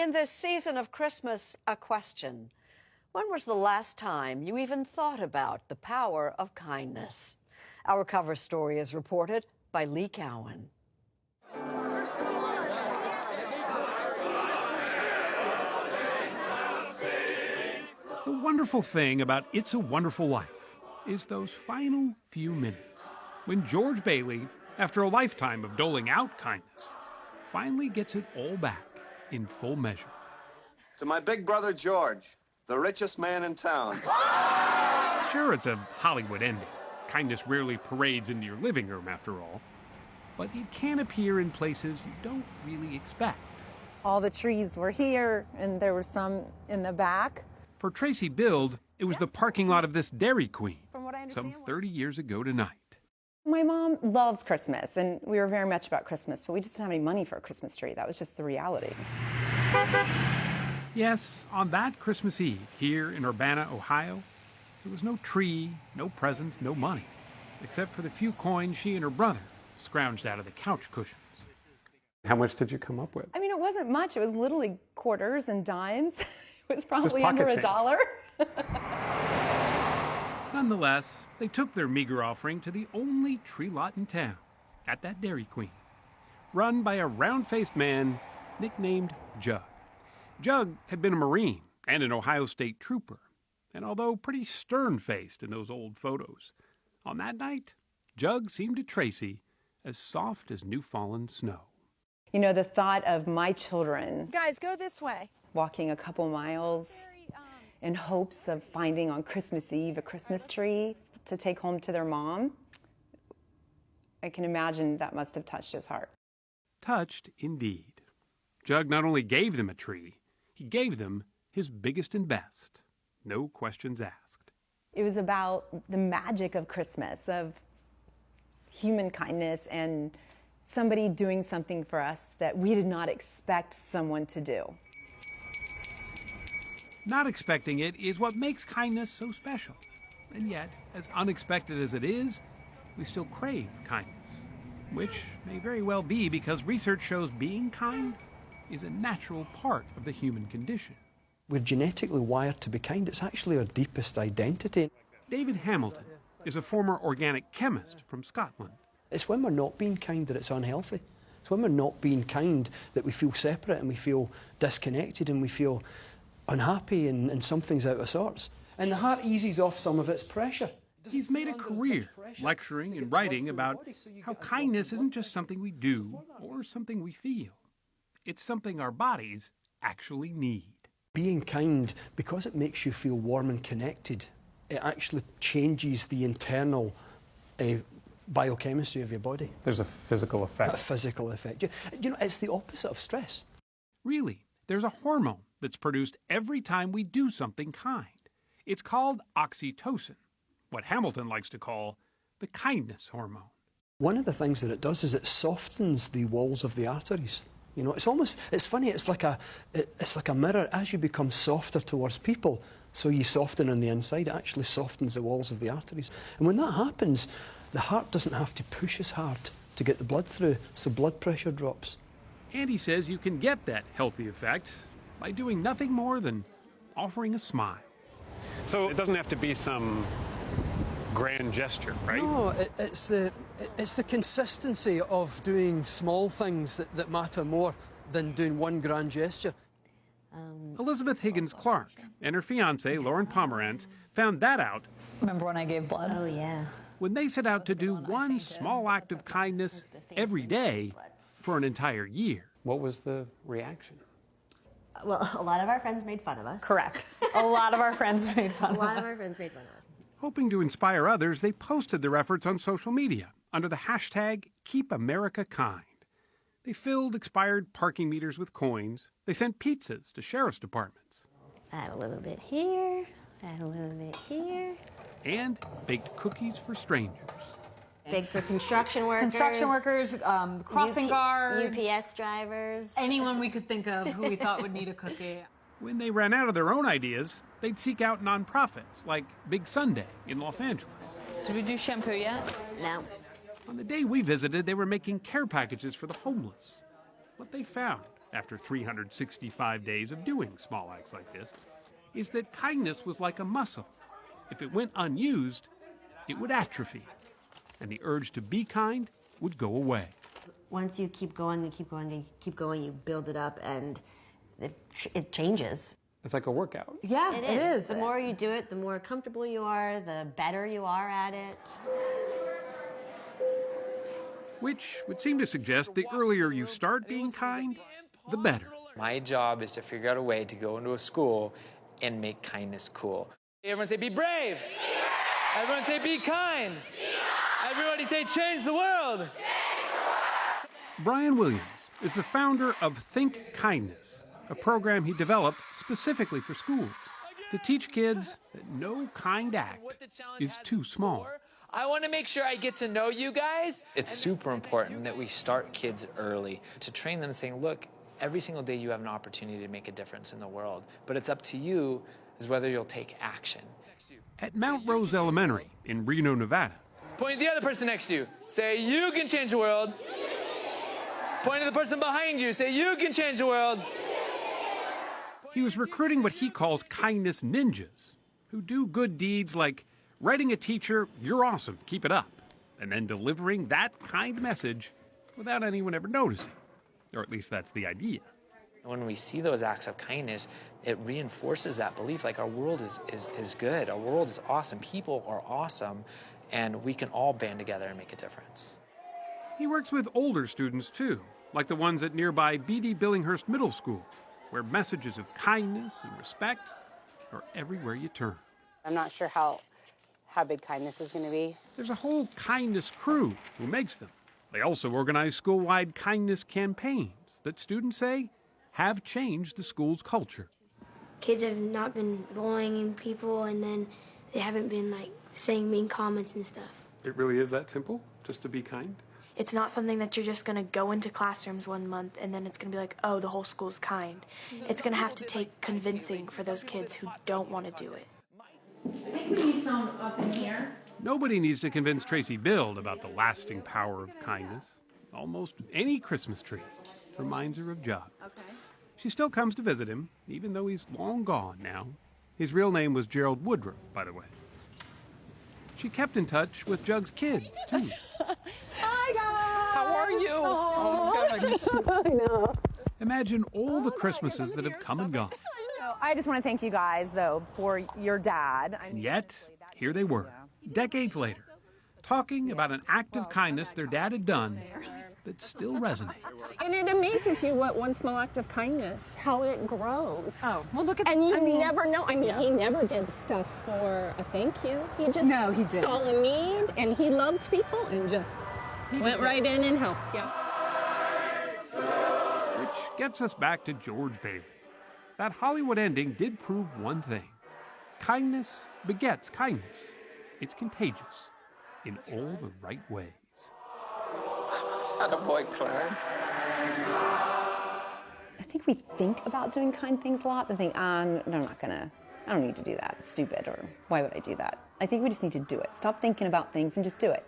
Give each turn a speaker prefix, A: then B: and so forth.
A: In this season of Christmas, a question. When was the last time you even thought about the power of kindness? Our cover story is reported by Lee Cowan.
B: The wonderful thing about It's a Wonderful Life is those final few minutes when George Bailey, after a lifetime of doling out kindness, finally gets it all back in full measure.
C: To my big brother George, the richest man in town.
B: Sure, it's a Hollywood ending. Kindness rarely parades into your living room, after all. But it can appear in places you don't really expect.
D: All the trees were here, and there were some in the back.
B: For Tracy Bild, it was the parking lot of this Dairy Queen
D: From what I understand,
B: some 30 years ago tonight.
E: My mom loves Christmas, and we were very much about Christmas, but we just didn't have any money for a Christmas tree. That was just the reality.
B: Yes, on that Christmas Eve, here in Urbana, Ohio, there was no tree, no presents, no money, except for the few coins she and her brother scrounged out of the couch cushions.
F: How much did you come up with?
E: I mean, it wasn't much. It was literally quarters and dimes. It was probably
F: pocket
E: under
F: change.
E: $1.
B: Nonetheless, they took their meager offering to the only tree lot in town, at that Dairy Queen, run by a round-faced man nicknamed Jug. Jug had been a Marine and an Ohio State trooper, and although pretty stern-faced in those old photos, on that night, Jug seemed to Tracy as soft as new-fallen snow.
E: You know, the thought of my children
D: guys, go this way.
E: walking a couple miles in hopes of finding on Christmas Eve a Christmas tree to take home to their mom, I can imagine that must have touched his heart.
B: Touched indeed. Jug not only gave them a tree, he gave them his biggest and best. No questions asked.
E: It was about the magic of Christmas, of human kindness and somebody doing something for us that we did not expect someone to do.
B: Not expecting it is what makes kindness so special. And yet, as unexpected as it is, we still crave kindness, which may very well be because research shows being kind is a natural part of the human condition.
G: We're genetically wired to be kind. It's actually our deepest identity.
B: David Hamilton is a former organic chemist from Scotland.
G: It's when we're not being kind that it's unhealthy. It's when we're not being kind that we feel separate and we feel disconnected and we feel unhappy and something's out of sorts. And the heart eases off some of its pressure.
B: He's made a career lecturing and writing about how kindness isn't just something we do or something we feel. It's something our bodies actually need.
G: Being kind, because it makes you feel warm and connected, it actually changes the internal biochemistry of your body.
F: There's a physical effect.
G: A physical effect. You know, it's the opposite of stress.
B: Really, there's a hormone that's produced every time we do something kind. It's called oxytocin, what Hamilton likes to call the kindness hormone.
G: One of the things that it does is it softens the walls of the arteries. You know, it's funny, it's like a mirror. As you become softer towards people, so you soften on the inside, it actually softens the walls of the arteries. And when that happens, the heart doesn't have to push as hard to get the blood through, so blood pressure drops.
B: And he says you can get that healthy effect by doing nothing more than offering a smile.
F: So it doesn't have to be some grand gesture, right?
G: No, it's the consistency of doing small things that matter more than doing one grand gesture.
B: Elizabeth Higgins Clark and her fiance, Lauren Pomerantz, found that out.
H: Remember when I gave blood?
I: Oh, yeah.
B: When they set out to do one small act of kindness every day for an entire year.
F: What was the reaction?
I: Well, a lot of our friends made fun of us.
H: Correct. A lot of our friends made fun
I: A
H: of
I: lot
H: us.
I: of our friends made fun of us.
B: Hoping to inspire others, they posted their efforts on social media under the hashtag #KeepAmericaKind. They filled expired parking meters with coins. They sent pizzas to sheriff's departments.
I: Add a little bit here, add a little bit here.
B: And baked cookies for strangers.
I: Big for construction workers.
H: Construction workers, crossing guards.
I: UPS drivers.
H: Anyone we could think of who we thought would need a cookie.
B: When they ran out of their own ideas, they'd seek out nonprofits like Big Sunday in Los Angeles.
H: Did we do shampoo yet?
I: No.
B: On the day we visited, they were making care packages for the homeless. What they found after 365 days of doing small acts like this, is that kindness was like a muscle. If it went unused, it would atrophy, and the urge to be kind would go away.
I: Once you keep going and keep going and keep going, you build it up, and it changes.
F: It's like a workout.
H: Yeah, it is.
I: The more you do it, the more comfortable you are, the better you are at it.
B: Which would seem to suggest the earlier you start being kind, the better.
J: My job is to figure out a way to go into a school and make kindness cool. Everyone say, be brave. Everyone say, be kind. Everybody say, change the world.
B: Brian Williams is the founder of Think Kindness, a program he developed specifically for schools to teach kids that no kind act is too small.
J: I want to make sure I get to know you guys. It's super important that we start kids early to train them saying, look, every single day you have an opportunity to make a difference in the world, but it's up to you as whether you'll take action.
B: At Mount Rose Elementary in Reno, Nevada.
J: Point at the other person next to you. Say, you can change the world. Point at the person behind you. Say, you can change the world.
B: He was recruiting what he calls kindness ninjas, who do good deeds like writing a teacher, "You're awesome, keep it up," and then delivering that kind message without anyone ever noticing. Or at least that's the idea.
J: When we see those acts of kindness, it reinforces that belief, like our world is good, our world is awesome, people are awesome, and we can all band together and make a difference.
B: He works with older students too, like the ones at nearby B.D. Billinghurst Middle School, where messages of kindness and respect are everywhere you turn.
K: I'm not sure how big kindness is going to be.
B: There's a whole kindness crew who makes them. They also organize school-wide kindness campaigns that students say have changed the school's culture.
L: Kids have not been bullying people, and then they haven't been like saying mean comments and stuff.
F: It really is that simple, just to be kind?
M: It's not something that you're just going to go into classrooms one month and then it's going to be like, oh, the whole school's kind. It's going to have to take convincing for those kids who don't want to do it.
N: I think we need some up in here.
B: Nobody needs to convince Tracy Bild about the lasting power of kindness. Almost any Christmas tree reminds her of Jug.
N: Okay.
B: She still comes to visit him, even though he's long gone now. His real name was Gerald Woodruff, by the way. She kept in touch with Jug's kids, too.
D: Hi, guys.
O: How are you? Oh, my God, I miss you.
D: I know.
B: Imagine all the Christmases that have come and gone.
D: I just want to thank you guys, though, for your dad.
B: And yet, here they were, decades later, talking about an act of kindness their dad had done that still resonates.
P: And it amazes you what one small act of kindness, how it grows.
H: Oh, well, look at
P: and you never know. I mean, he never did stuff for a thank you. He just saw a need, and he loved people, and just went right in and helped. Yeah.
B: Which gets us back to George Bailey. That Hollywood ending did prove one thing. Kindness begets kindness. It's contagious in all the right ways.
J: Attaboy, Clarence.
E: I think we think about doing kind things a lot, but think, I don't need to do that. It's stupid, or why would I do that? I think we just need to do it. Stop thinking about things and just do it.